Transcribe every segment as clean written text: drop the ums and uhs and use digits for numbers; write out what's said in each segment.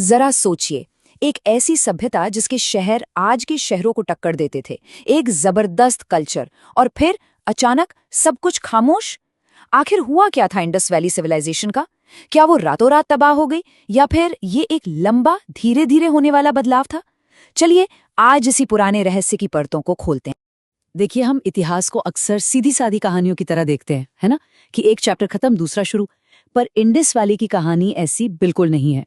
जरा सोचिए, एक ऐसी सभ्यता जिसके शहर आज के शहरों को टक्कर देते थे, एक जबरदस्त कल्चर, और फिर अचानक सब कुछ खामोश। आखिर हुआ क्या था इंडस वैली सिविलाइजेशन का? क्या वो रातों रात तबाह हो गई, या फिर ये एक लंबा धीरे धीरे होने वाला बदलाव था? चलिए आज इसी पुराने रहस्य की परतों को खोलते हैं। देखिए, हम इतिहास को अक्सर सीधी सादी कहानियों की तरह देखते हैं, है ना, कि एक चैप्टर खत्म दूसरा शुरू। पर इंडस वैली की कहानी ऐसी बिल्कुल नहीं है।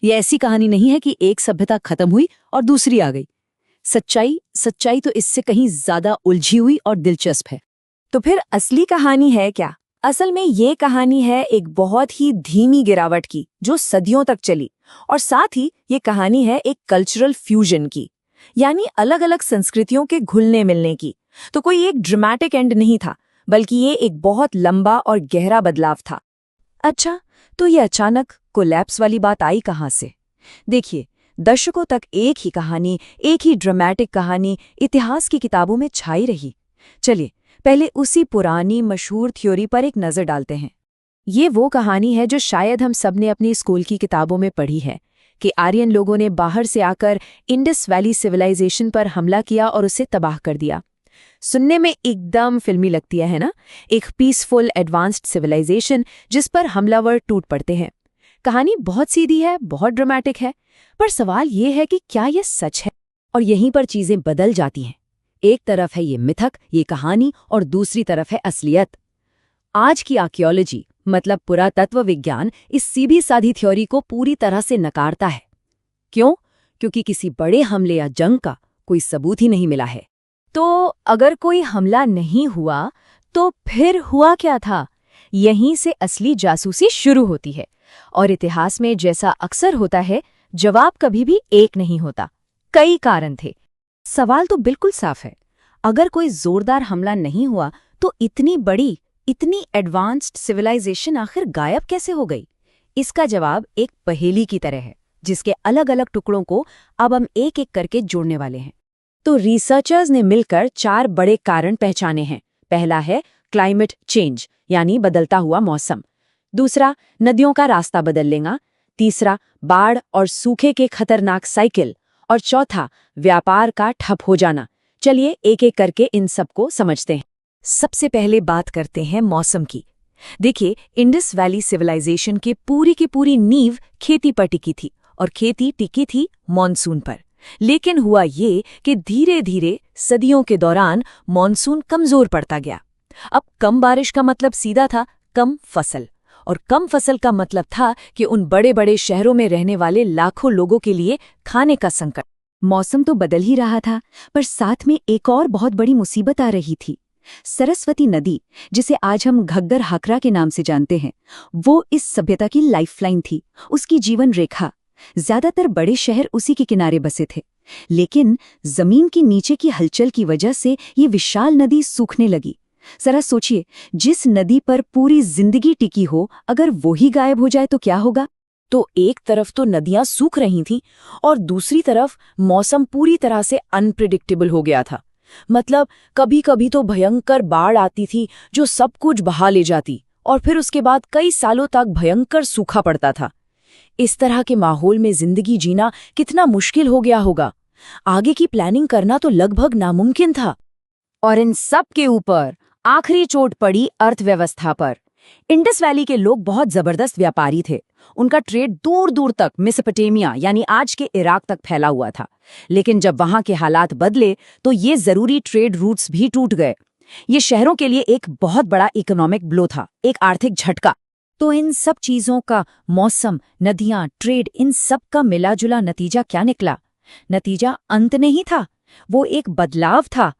ये ऐसी कहानी नहीं है कि एक सभ्यता खत्म हुई और दूसरी आ गई। सच्चाई सच्चाई तो इससे कहीं ज्यादा उलझी हुई और दिलचस्प है। तो फिर असली कहानी है क्या? असल में ये कहानी है एक बहुत ही धीमी गिरावट की, जो सदियों तक चली। और साथ ही ये कहानी है एक कल्चरल फ्यूजन की, यानी अलग अलग संस्कृतियों के घुलने मिलने की। तो कोई एक ड्रामेटिक एंड नहीं था, बल्कि ये एक बहुत लंबा और गहरा बदलाव था। अच्छा, तो ये अचानक कोलैप्स वाली बात आई कहाँ से? देखिए, दशकों तक एक ही कहानी, एक ही ड्रामेटिक कहानी इतिहास की किताबों में छाई रही। चलिए पहले उसी पुरानी मशहूर थ्योरी पर एक नजर डालते हैं। ये वो कहानी है जो शायद हम सब ने अपनी स्कूल की किताबों में पढ़ी है, कि आर्यन लोगों ने बाहर से आकर इंडस वैली सिविलाइजेशन पर हमला किया और उसे तबाह कर दिया। सुनने में एकदम फिल्मी लगती है ना? एक पीसफुल एडवांस्ड सिविलाइजेशन जिस पर हमलावर टूट पड़ते हैं। कहानी बहुत सीधी है, बहुत ड्रामेटिक है, पर सवाल ये है कि क्या ये सच है? और यहीं पर चीजें बदल जाती हैं। एक तरफ है ये मिथक, ये कहानी, और दूसरी तरफ है असलियत। आज की आर्कियोलॉजी, मतलब पुरातत्व विज्ञान, इस सीधी साधी थ्योरी को पूरी तरह से नकारता है। क्यों? क्योंकि किसी बड़े हमले या जंग का कोई सबूत ही नहीं मिला है। तो अगर कोई हमला नहीं हुआ, तो फिर हुआ क्या था? यहीं से असली जासूसी शुरू होती है। और इतिहास में जैसा अक्सर होता है, जवाब कभी भी एक नहीं होता। कई कारण थे। सवाल तो बिल्कुल साफ है। अगर कोई जोरदार हमला नहीं हुआ, तो इतनी बड़ी, इतनी एडवांस्ड सिविलाइजेशन आखिर गायब कैसे हो गई? इसका जवाब एक पहेली की तरह है, जिसके अलग अलग टुकड़ों को अब हम एक एक करके जोड़ने वाले हैं। तो रिसर्चर्स ने मिलकर 4 बड़े कारण पहचाने हैं। पहला है क्लाइमेट चेंज, यानी बदलता हुआ मौसम। दूसरा, नदियों का रास्ता बदल लेना। तीसरा, बाढ़ और सूखे के खतरनाक साइकिल। और चौथा, व्यापार का ठप हो जाना। चलिए एक एक करके इन सबको समझते हैं। सबसे पहले बात करते हैं मौसम की। देखिए, इंडस वैली सिविलाइजेशन की पूरी नींव खेती पर टिकी थी, और खेती टिकी थी मॉनसून पर। लेकिन हुआ ये कि धीरे धीरे सदियों के दौरान मॉनसून कमजोर पड़ता गया। अब कम बारिश का मतलब सीधा था कम फसल, और कम फसल का मतलब था कि उन बड़े बड़े शहरों में रहने वाले लाखों लोगों के लिए खाने का संकट। मौसम तो बदल ही रहा था, पर साथ में एक और बहुत बड़ी मुसीबत आ रही थी। सरस्वती नदी, जिसे आज हम घग्गर हाकरा के नाम से जानते हैं, वो इस सभ्यता की लाइफलाइन थी, उसकी जीवन रेखा। ज्यादातर बड़े शहर उसी के किनारे बसे थे, लेकिन जमीन के नीचे की हलचल की वजह से ये विशाल नदी सूखने लगी। जरा सोचिए, जिस नदी पर पूरी जिंदगी टिकी हो, अगर वो ही गायब हो जाए तो क्या होगा? तो एक तरफ तो नदियां सूख रही थीं, और दूसरी तरफ मौसम पूरी तरह से अनप्रिडिक्टेबल हो गया था। मतलब कभी कभी तो भयंकर बाढ़ आती थी जो सब कुछ बहा ले जाती, और फिर उसके बाद कई सालों तक भयंकर सूखा पड़ता था। इस तरह के माहौल में जिंदगी जीना कितना मुश्किल हो गया होगा। आगे की प्लानिंग करना तो लगभग नामुमकिन था। और इन सब के ऊपर आखिरी चोट पड़ी अर्थव्यवस्था पर। इंडस वैली के लोग बहुत जबरदस्त व्यापारी थे। उनका ट्रेड दूर दूर तक मेसोपोटामिया, यानी आज के इराक तक फैला हुआ था। लेकिन जब वहां के हालात बदले, तो ये जरूरी ट्रेड रूट्स भी टूट गए। ये शहरों के लिए एक बहुत बड़ा इकोनॉमिक ब्लो था, एक आर्थिक झटका। तो इन सब चीजों का, मौसम, नदियां, ट्रेड, इन सब का मिलाजुला नतीजा क्या निकला? नतीजा अंत नहीं था, वो एक बदलाव था।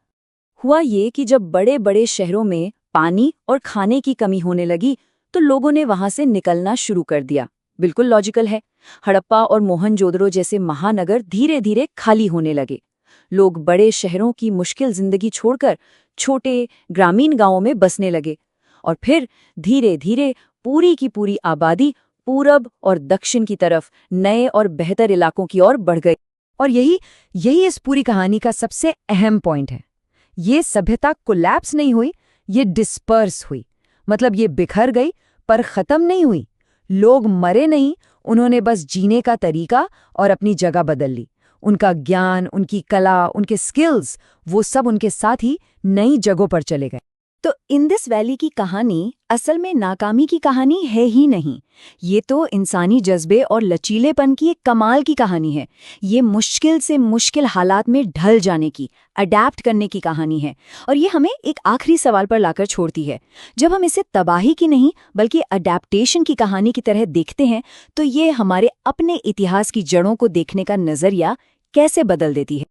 हुआ ये कि जब बड़े बड़े शहरों में पानी और खाने की कमी होने लगी, तो लोगों ने वहां से निकलना शुरू कर दिया। बिल्कुल लॉजिकल है। हड़प्पा और मोहनजोदड़ो जैसे महानगर धीरे धीरे खाली होने लगे। लोग बड़े शहरों की मुश्किल जिंदगी छोड़कर छोटे ग्रामीण गांवों में बसने लगे, और फिर धीरे धीरे पूरी की पूरी आबादी पूरब और दक्षिण की तरफ नए और बेहतर इलाकों की ओर बढ़ गई। और यही इस पूरी कहानी का सबसे अहम पॉइंट है। ये सभ्यता कोलैप्स नहीं हुई, ये डिस्पर्स हुई। मतलब ये बिखर गई, पर खत्म नहीं हुई। लोग मरे नहीं, उन्होंने बस जीने का तरीका और अपनी जगह बदल ली। उनका ज्ञान, उनकी कला, उनके स्किल्स, वो सब उनके साथ ही नई जगहों पर चले गए। तो इंडस वैली की कहानी असल में नाकामी की कहानी है ही नहीं। ये तो इंसानी जज्बे और लचीलेपन की एक कमाल की कहानी है। ये मुश्किल से मुश्किल हालात में ढल जाने की, अडैप्ट करने की कहानी है। और ये हमें एक आखिरी सवाल पर लाकर छोड़ती है। जब हम इसे तबाही की नहीं बल्कि अडैप्टेशन की कहानी की तरह देखते हैं, तो ये हमारे अपने इतिहास की जड़ों को देखने का नजरिया कैसे बदल देती है।